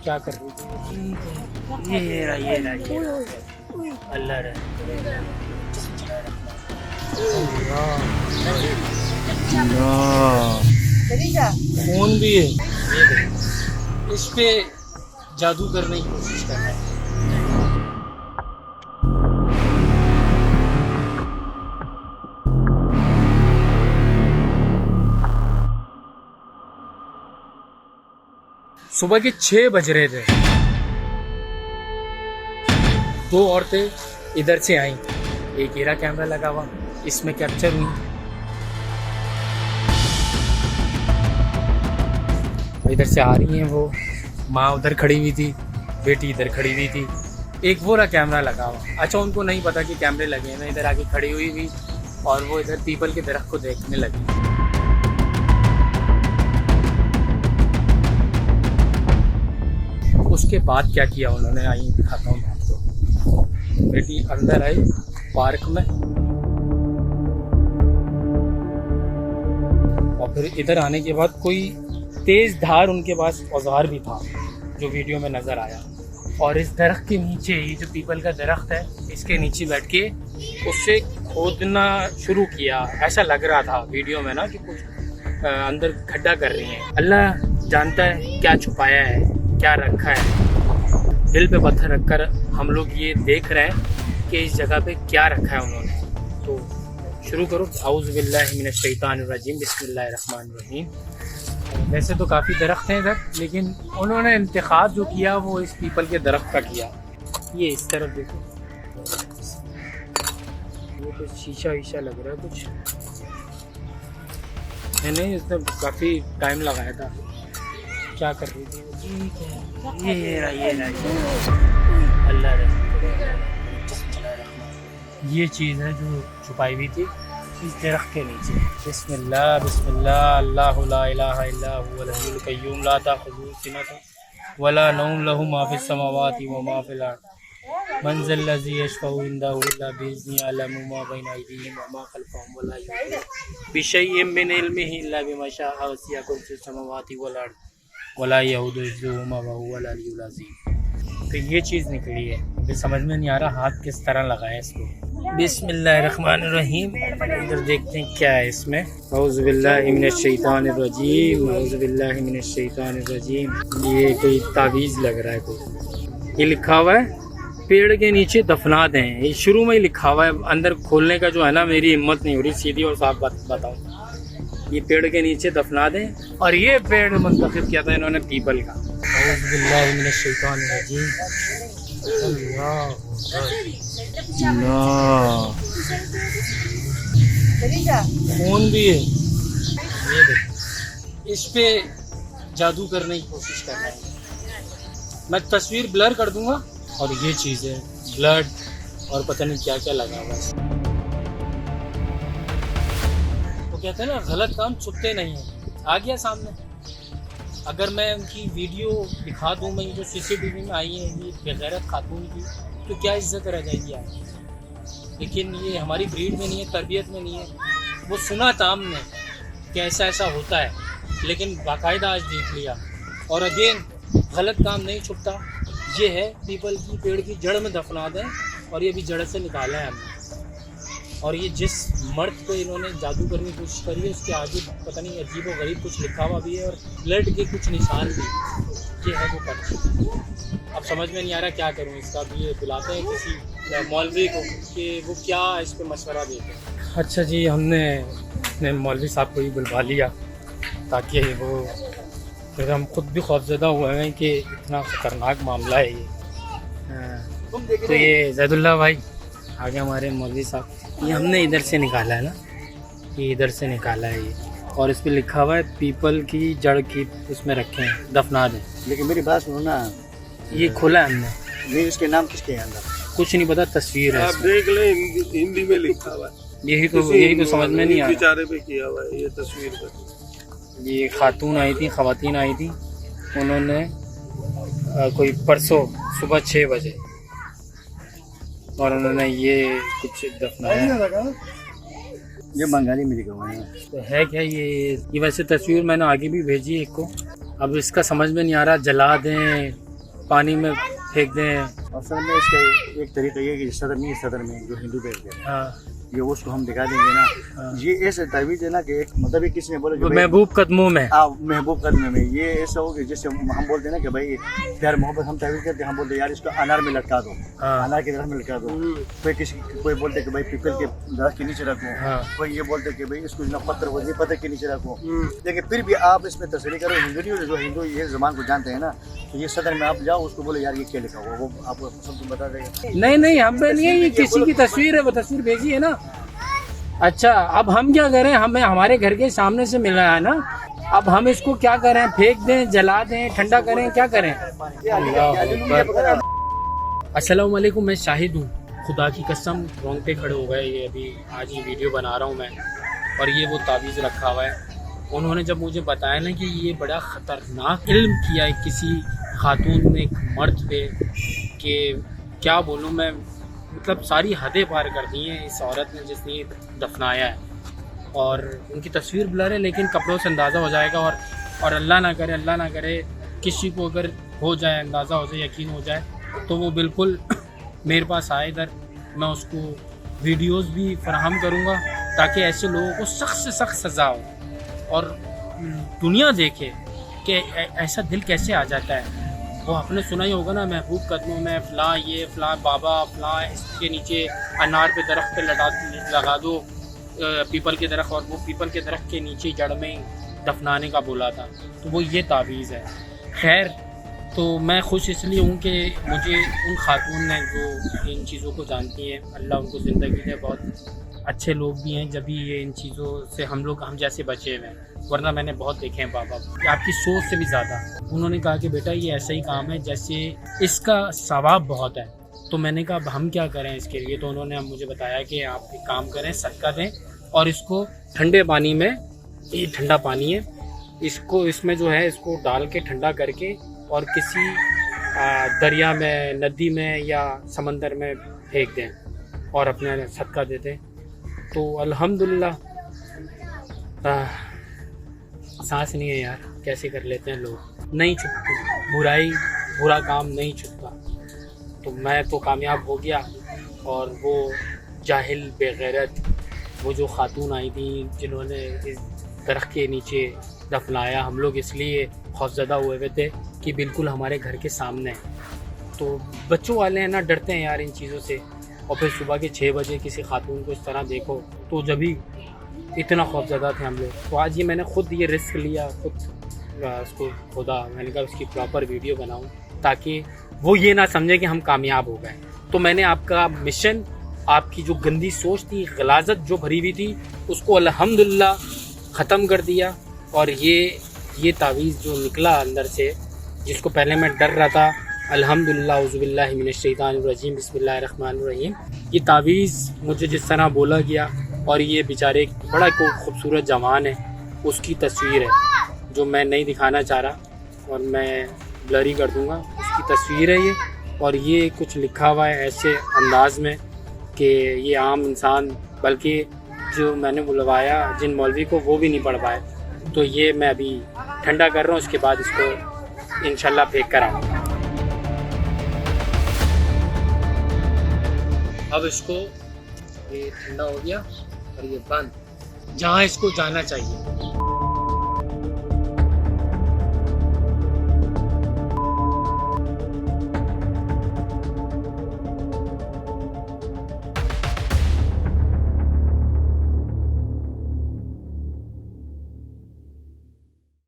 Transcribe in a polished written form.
क्या कर रही थी? ये रहा अल्लाह रे। फोन भी है, ये देख, इस पे जादू करने की कोशिश कर रहा है। सुबह के 6 बज रहे थे, दो औरतें इधर से आई, एक हीरा कैमरा लगा हुआ, इसमें कैप्चर हुई। इधर से आ रही हैं वो, माँ उधर खड़ी हुई थी, बेटी इधर खड़ी हुई थी, एक वो रहा कैमरा लगा हुआ। अच्छा, उनको नहीं पता कि कैमरे लगे हैं। मैं इधर आके खड़ी हुई थी और वो इधर पीपल के दरख्त को देखने लगी। उसके बाद क्या किया उन्होंने, आई दिखाता हूँ मैं आपको। बेटी अंदर आई पार्क में, और फिर इधर आने के बाद कोई तेज धार उनके पास औजार भी था जो वीडियो में नजर आया, और इस दरख्त के नीचे, ये जो पीपल का दरख्त है, इसके नीचे बैठ के उससे खोदना शुरू किया। ऐसा लग रहा था वीडियो में ना कि कुछ अंदर खड्डा कर रही हैं। अल्लाह जानता है क्या छुपाया है, क्या रखा है। दिल पे पत्थर रखकर हम लोग ये देख रहे हैं कि इस जगह पे क्या रखा है उन्होंने। तो शुरू करो। औज़ु बिल्लाहि मिनश शैतानिर रजीम, बिस्मिल्लाहिर रहमानिर रहीम। वैसे तो काफ़ी दरख्त हैं इधर, लेकिन उन्होंने इंतखाब जो किया वो इस पीपल के दरख्त का किया। ये इस तरफ देखो, ये कुछ शीशा वीशा लग रहा है कुछ है, नहीं इसने काफ़ी टाइम लगाया था। क्या कर रही थी? ये रहा अल्लाह रे। ये चीज़ है जो छुपाई हुई थी इस दरख्त के नीचे। बिस्मिल्लाह बिस्मिल्लाह, अल्लाहु ला इलाहा इल्ला हुवल हय्युल क़य्यूम ला ताख़ुज़ुहु सिनतुन वला नौम लहु मा फ़िस समावाति व मा फ़िल अर्ज़ मन ज़ल्लज़ी यशफ़अु इंदहु इल्ला बिइज़्निही यअलमु मा बैना अयदीहिम व मा ख़ल्फ़हुम वला युहीतूना बिशैइइन मिन इल्मिही इल्ला बिमा शाअ वसिअ कुर्सियुहु समावाति वल अर्ज़ वला यऊदुहु हिफ़्ज़ुहुमा व हुवल अलिय्युल अज़ीम। तो ये चीज़ निकली है, अभी समझ में नहीं आ रहा हाथ किस तरह लगाए इसको। बिस्मिल्लाहिर्रहमानिर्रहीम। इधर देखते हैं क्या है इसमें। औज़ु बिल्लाहि मिनश शैतानिर रजीम, औज़ु बिल्लाहि मिनश शैतानिर रजीम। ये कोई तावीज़ लग रहा है कोई। ये लिखा हुआ है पेड़ के नीचे दफना दें। ये शुरू में ही लिखा हुआ है, अंदर खोलने का जो है ना, मेरी हिम्मत नहीं हो रही, सीधी और साफ बात बताऊँ। ये पेड़ के नीचे दफना दें, और ये पेड़ मुंतखब किया था इन्होंने पीपल का। औज़ु बिल्लाहि मिनश शैतानिर रजीम। फोन भी है, ये देख, इस पे जादू करने की कोशिश कर रहा है। मैं तस्वीर ब्लर कर दूंगा। और ये चीज़ है ब्लड और पता नहीं क्या क्या लगा हुआ है। वो कहते हैं ना, गलत काम छुपते नहीं हैं। आ गया सामने। अगर मैं उनकी वीडियो दिखा दूँ, मैं जो CCTV में आई है ये बेगैरत खातून की, तो क्या इज्जत रह जाएगी यार। लेकिन ये हमारी ब्रीड में नहीं है, तरबियत में नहीं है। वो सुना था हमने कि ऐसा ऐसा होता है, लेकिन बाकायदा आज देख लिया। और अगेन गलत काम नहीं छुपता। ये है पीपल की पेड़ की जड़ में दफना दें, और ये भी जड़ से निकाला है हमने। और ये जिस मर्द पे इन्होंने जादू करने की कोशिश करी है, उसके आगे पता नहीं अजीब व गरीब कुछ लिखा हुआ भी है, और ब्लड के कुछ निशान भी। ये है वो पर्ची। अब समझ में नहीं आ रहा क्या करूँ इसका। भी ये बुलाते हैं किसी मौलवी को कि वो क्या इस पर मशवरा देते हैं। अच्छा जी, हमने मौलवी साहब को ही बुलवा लिया, ताकि वो, फिर हम खुद भी खौफज़दा हुए हैं कि इतना ख़तरनाक मामला है ये। तो ये ज़ैदुल्लाह भाई आगे हमारे मौलवी साहब, ये हमने इधर से निकाला है ना, ये इधर से निकाला है ये, और इस पर लिखा हुआ है पीपल की जड़ की उसमें रखे हैं, दफना दें। लेकिन मेरी बात सुनो ना, ये खोला है हमने, नहीं इसके नाम किसके हैं अंदर कुछ नहीं पता, तस्वीर है आप देख ले, हिंदी में लिखा हुआ है। यही तो समझ में नहीं आ रहा। बेचारे पे किया हुआ है ये तस्वीर पर। ये खातून आई थी, ख़वातीन आई थी, उन्होंने कोई परसों सुबह 6 बजे, और उन्होंने ये कुछ दफनाया। ये बंगाली में लिखा हुआ है। तो है क्या ये वैसे तस्वीर मैंने आगे भी भेजी एक को। अब इसका समझ में नहीं आ रहा, जला दें पानी में फेंक दें। असल में इसका एक तरीका ये है कि सदर नहीं, सदर में जो हिंदू बैठ गया हाँ, ये उसको हम दिखा देंगे ना। हाँ। ये ऐसे तावीज़ है ना कि एक मतलब एक किसी ने बोला कि वो भाई- महबूब कदमों में। महबूब करने में ये ऐसा हो कि जैसे हम बोलते हैं ना कि भाई प्यार मोहब्बत हम तावीज़ करते हैं, हम बोलते हैं यार इसको अनार में लटका दो, हाँ। अनार के दरख्त में लटका दो। कोई बोलते हैं कि भाई पीपल के दरख्त के नीचे रखो, हाँ। कोई ये बोलते हैं कि भाई इसको ना पत्थर के नीचे रखो। लेकिन फिर भी आप इसमें तस्वीर करो, हिंदू नहीं हो, जो हिंदू ये ज़बान को जानते हैं ना, तो ये सदर में आप जाओ उसको बोलो यार ये क्या लिखा हुआ, वो आपको सब बता देगा। नहीं हम पे नहीं है, ये किसी की तस्वीर है, वो तस्वीर भेजी है ना। अच्छा, अब हम क्या करें, हमें हमारे घर के सामने से मिला है ना, अब हम इसको क्या करें, फेंक दें, जला दें, ठंडा करें, क्या करें? अस्सलाम वालेकुम, मैं शाहिद हूँ, खुदा की कसम रोंगटे खड़े हो गए। ये अभी आज ही वीडियो बना रहा हूँ मैं, और ये वो तावीज़ रखा हुआ है। उन्होंने जब मुझे बताया ना कि ये बड़ा ख़तरनाक इल्म किया है किसी खातून ने, एक मर्द पे, कि क्या बोलूँ मैं, मतलब सारी हदें पार कर दी हैं इस औरत ने जिसने दफनाया है। और उनकी तस्वीर ब्लर है, लेकिन कपड़ों से अंदाज़ा हो जाएगा। और अल्लाह ना करे किसी को अगर हो जाए, अंदाज़ा हो जाए, यकीन हो जाए, तो वो बिल्कुल मेरे पास आए इधर, मैं उसको वीडियोस भी फराहम करूँगा ताकि ऐसे लोगों को सख्त से सख्त सज़ा हो और दुनिया देखे कि ऐसा दिल कैसे आ जाता है। वो आपने सुना ही होगा ना, महबूब कदमों में फ़लाँ ये फ़लाँ बाबा फ़लाँ, इसके नीचे अनार पे दरख्त पे लगा दो पीपल के दरख्त, और वो पीपल के दरख्त के नीचे जड़ में दफनाने का बोला था। तो वो ये तावीज़ है। खैर, तो मैं खुश इसलिए हूँ कि मुझे उन खातून ने जो इन चीज़ों को जानती हैं, अल्लाह उनको ज़िंदगी दे, बहुत अच्छे लोग भी हैं, जब भी ये इन चीज़ों से हम जैसे बचे हुए हैं, वरना मैंने बहुत देखे हैं बाबा, आपकी सोच से भी ज़्यादा। उन्होंने कहा कि बेटा ये ऐसा ही काम है जैसे इसका सवाब बहुत है। तो मैंने कहा अब हम क्या करें इसके लिए, तो उन्होंने मुझे बताया कि आप एक काम करें, सदका दें और इसको ठंडे पानी में, ये ठंडा पानी है, इसको इसमें जो है इसको डाल के ठंडा करके और किसी दरिया में, नदी में या समंदर में फेंक दें और अपने सदका दे दें। तो अल्हम्दुलिल्लाह, सांस नहीं है यार, कैसे कर लेते हैं लोग, नहीं छुपती बुरा काम नहीं छुपता। तो मैं तो कामयाब हो गया, और वो जाहिल बेगैरत, वो जो खातून आई थी जिन्होंने इस दरख्त के नीचे दफनाया, हम लोग इसलिए खौफज़दा हुए थे कि बिल्कुल हमारे घर के सामने है। तो बच्चों वाले हैं ना, डरते हैं यार इन चीज़ों से, और फिर सुबह के 6 बजे किसी खातून को इस तरह देखो, तो जब भी इतना खौफज़दा थे हम लोग। तो आज ये मैंने ख़ुद ये रिस्क लिया, खुद उसको खुदा, मैंने कहा उसकी प्रॉपर वीडियो बनाऊं ताकि वो ये ना समझे कि हम कामयाब हो गए। तो मैंने आपका मिशन, आपकी जो गंदी सोच थी, गलाजत जो भरी हुई थी, उसको अल्हम्दुलिल्लाह ख़त्म कर दिया। और ये तावीज़ जो निकला अंदर से, जिसको पहले मैं डर रहा था, अल्हम्दुलिल्लाह औज़ुबिल्लाहि मिनश्शैतानिर्रजीम बिस्मिल्लाहिर्रहमानिर्रहीम, ये तावीज़ मुझे जिस तरह बोला गया, और ये बेचारे एक बड़ा खूबसूरत जवान है, उसकी तस्वीर है जो मैं नहीं दिखाना चाह रहा, और मैं ब्लर ही कर दूँगा, उसकी तस्वीर है ये। और ये कुछ लिखा हुआ है ऐसे अंदाज में कि ये आम इंसान, बल्कि जो मैंने बुलवाया जिन मौलवी को, वो भी नहीं पढ़ पाए। तो ये मैं अभी ठंडा कर रहा हूँ, उसके बाद इसको इंशाल्लाह फेंक कर आऊँगा। अब इसको, ये ठंडा हो गया और ये बंद, जहाँ इसको जाना चाहिए।